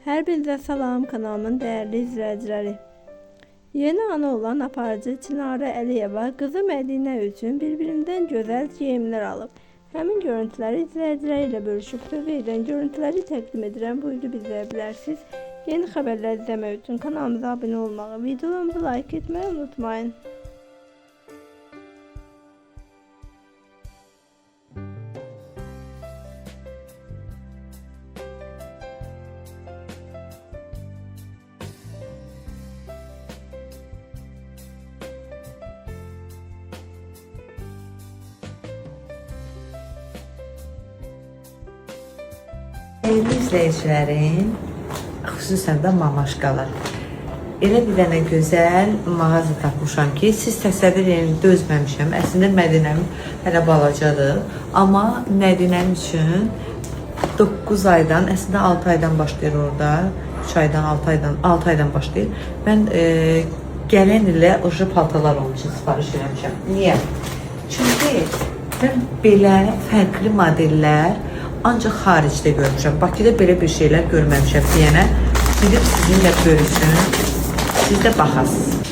Hər birinizə salam, kanalımın dəyərli izləyiciləri. Yeni ana olan aparıcı Çinarə Əliyeva qızı Mədinə üçün birbirindən gözəl geyimlər alıb. Həmin görüntüləri izləyiciləri ilə bölüşüb sözü edən görüntüləri təqdim edirəm. Bu videoyu izləyə bilərsiniz. Yeni xəbərlər izləmək üçün kanalımıza abunə olmağı, videolarımızı like etməyi unutmayın. Sevgili izləyicilərim, xüsusən də mamaşqalar. Elə bir dənə gözəl mağaza tapmışam ki, siz təsəvvür edin, dözməmişəm. Əslində Mədinəmin hələ balacadır. Amma Mədinəm üçün 9 aydan, əslində 6 aydan başlayır orada. 3 aydan, 6 aydan başlayır. Mən gələn ilə oje paltalar onun üçün sifariş eləmişəm. Niyə? Çünki mən belə fərqli modellər ancaq xaricdə görmüşəm. Bakıda belə bir şeylər görməmişəm deyənə gidib sizinlə bölüşün, siz də baxasınız.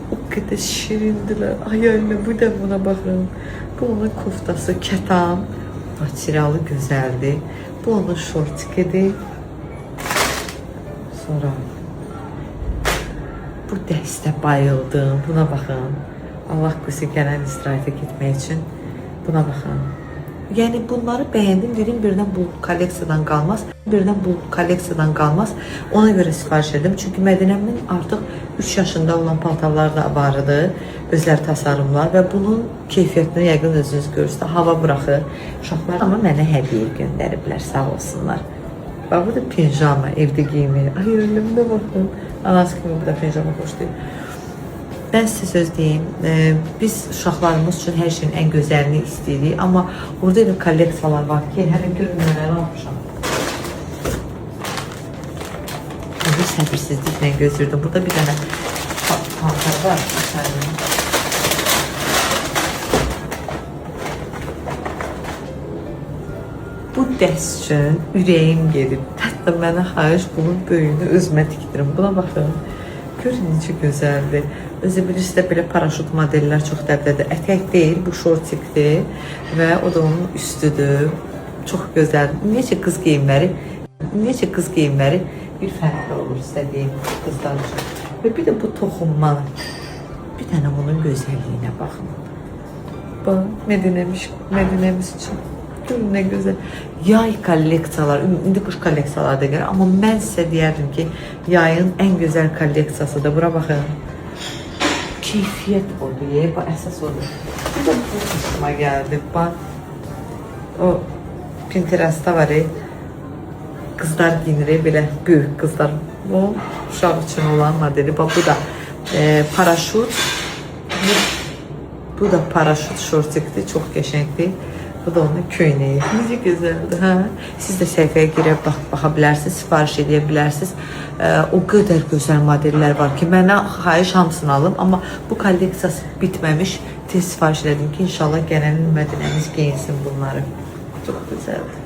O qədər şirindilər. Ay anne, bu da buna baxın. Bu onun koftası, kətan, materialı gözəldir. Bu onun şortikidir. Sonra bu dəstə bayıldım. Buna baxın. Allah qüsi gələn istirahətə getmək üçün buna baxın. Yəni bunları bəyəndim, dedim birdən bu kolleksiyadan qalmaz. Ona görə sifariş edim. Çünki Mədinəmin artıq 3 yaşında olan paltarlar da vardı, özləri tasarımlar və bunun keyfiyyətini yəqin özünüz görürsünüz. Hava buraxır. Uşaqlar amma mənə hədiyyə göndəriblər, sağ olsunlar. Bax, bu da pijama, evdə giyinir. Ay önümdə baxın. Anası kimi bu da pijama xoşlayır. Ben size söz deyim, biz uşaqlarımız üçün hər şeyin ən gözəlini istəyirik. Amma orada elə kolleksiyalar var ki, hələ görünmələri almışam. Bir səbirsizliklə gözlürdüm. Burada bir dənə paltar var. Bu dəst üçün ürəyim gedib. Hətta mənə xahiş bunun böyüyünü özümə tikdirim. Buna baxın. Görün necə gözəldir. Özü bilirsiniz də belə paraşut modellər çox dəbdədir. Ətək deyil, bu şortikdir və o da onun üstüdür. Çox gözəl. Ümumiyyətcə qız geyimləri bir fərqli olur istədiyim qızlar üçün. Və bir də bu toxunmalı. Bir dənə bunun gözəlliyinə baxın. Bax, Mədinəmiz üçün. Görün nə gözəl. Yay kolleksiyalar, indi qış kolleksiyalar da gəlir. Amma mən sizə deyərdim ki, yayın ən gözəl kolleksiyasıdır. Bura baxın. Keyfiyyət odur, bax, əsas odur. Bu da bu hoşuma gəldi. Bax, o Pinterest'da var, qızlar giyinir, belə böyük qızlar. Bu, uşaq üçün olan modeli. Bax, bu da paraşut. Bu da paraşut şortikdir, çox qəşəngdir. Bu da onun köynəyi. Necə gözəldir, hə? Siz də səhifəyə girib baxa bilərsiniz, sifariş edə bilərsiniz. O qədər gözəl modellər var ki, mənə xahiş hamısını alım. Amma bu kolleksiyası bitməmiş tez sifariş elədim ki, inşallah gələn Mədinəmiz geyinsin bunları. Çox gözəldir.